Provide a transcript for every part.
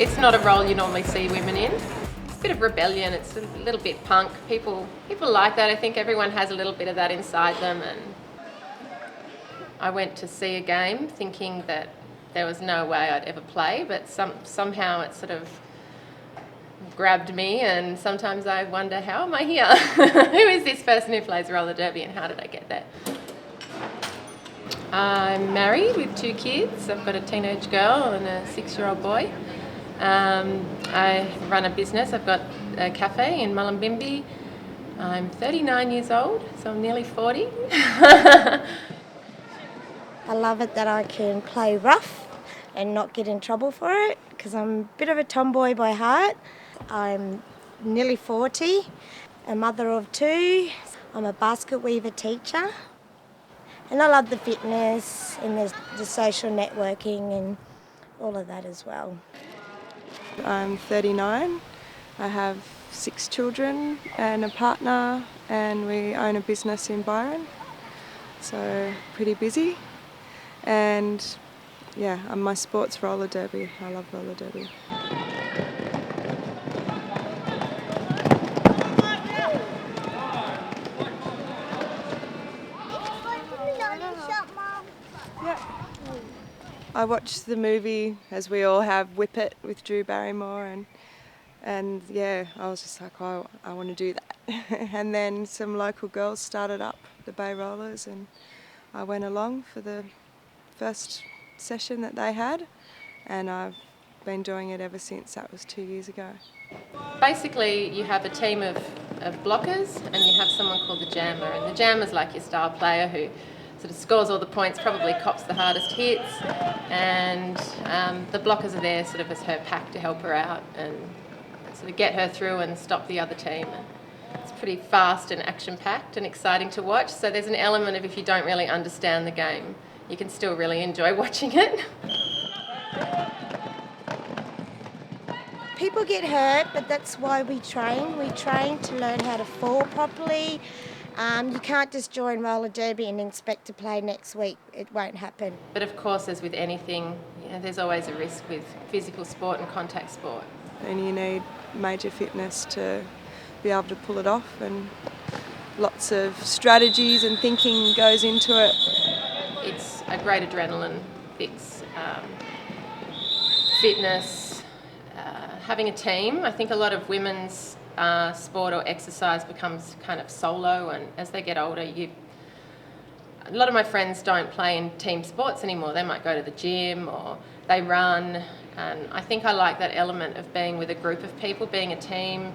It's not a role you normally see women in. It's a bit of rebellion, it's a little bit punk. People like that. I think everyone has a little bit of that inside them. And I went to see a game thinking that there was no way I'd ever play, but somehow it sort of grabbed me, and sometimes I wonder, how am I here? Who is this person who plays roller derby and how did I get there? I'm married with 2 kids. I've got a teenage girl and a 6-year-old boy. I run a business. I've got a cafe in Mullumbimby. I'm 39 years old, so I'm nearly 40. I love it that I can play rough and not get in trouble for it, because I'm a bit of a tomboy by heart. I'm nearly 40, a mother of 2. I'm a basket weaver teacher. And I love the fitness and the social networking and all of that as well. I'm 39. I have 6 children and a partner, and we own a business in Byron. So pretty busy. And yeah, my sport's roller derby. I love roller derby. Yeah. I watched the movie, as we all have, Whip It with Drew Barrymore, and yeah, I was just like, oh, I want to do that. And then some local girls started up the Bay Rollers, and I went along for the first session that they had, and I've been doing it ever since. That was 2 years ago. Basically, you have a team of blockers and you have someone called the jammer, and the jammer's like your star player who sort of scores all the points, probably cops the hardest hits, and the blockers are there sort of as her pack to help her out and sort of get her through and stop the other team. And it's pretty fast and action-packed and exciting to watch, so there's an element of, if you don't really understand the game, you can still really enjoy watching it. People get hurt, but that's why we train. We train to learn how to fall properly. You can't just join roller derby and expect to play next week. It won't happen. But of course, as with anything, there's always a risk with physical sport and contact sport. And you need major fitness to be able to pull it off, and lots of strategies and thinking goes into it. It's a great adrenaline fix. Fitness, having a team. I think a lot of women's sport or exercise becomes kind of solo, and as they get older, a lot of my friends don't play in team sports anymore. They might go to the gym or they run, and I think I like that element of being with a group of people, being a team,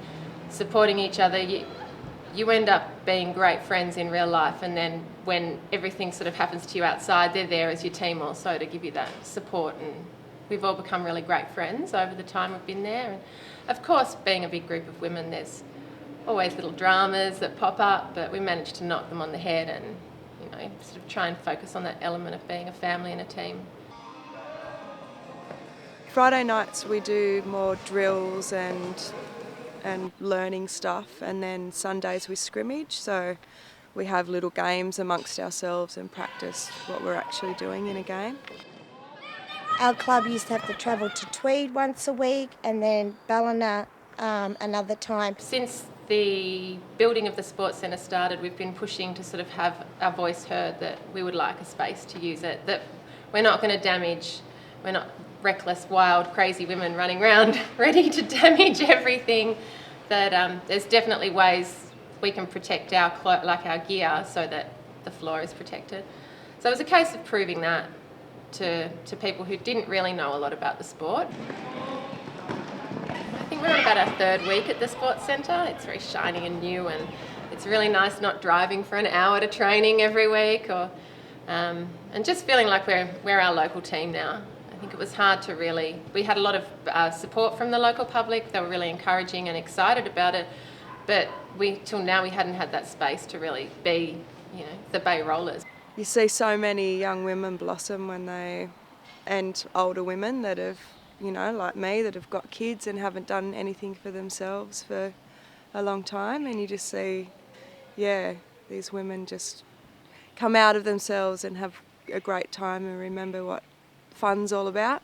supporting each other. You end up being great friends in real life, and then when everything sort of happens to you outside, they're there as your team also to give you that support, and we've all become really great friends over the time we've been there. And of course, being a big group of women, there's always little dramas that pop up, but we manage to knock them on the head and, sort of try and focus on that element of being a family and a team. Friday nights we do more drills and learning stuff, and then Sundays we scrimmage, so we have little games amongst ourselves and practice what we're actually doing in a game. Our club used to have to travel to Tweed once a week and then Ballina another time. Since the building of the Sports Centre started, we've been pushing to sort of have our voice heard, that we would like a space to use it, that we're not going to damage, we're not reckless, wild, crazy women running around ready to damage everything, that there's definitely ways we can protect our gear so that the floor is protected. So it was a case of proving that to people who didn't really know a lot about the sport. I think we're on about our 3rd week at the Sports Centre. It's very shiny and new, and it's really nice not driving for an hour to training every week, and just feeling like we're our local team now. I think it was hard to really... We had a lot of support from the local public. They were really encouraging and excited about it, but till now we hadn't had that space to really be, the Bay Rollers. You see so many young women blossom and older women that have, like me, that have got kids and haven't done anything for themselves for a long time, and you just see, these women just come out of themselves and have a great time and remember what fun's all about.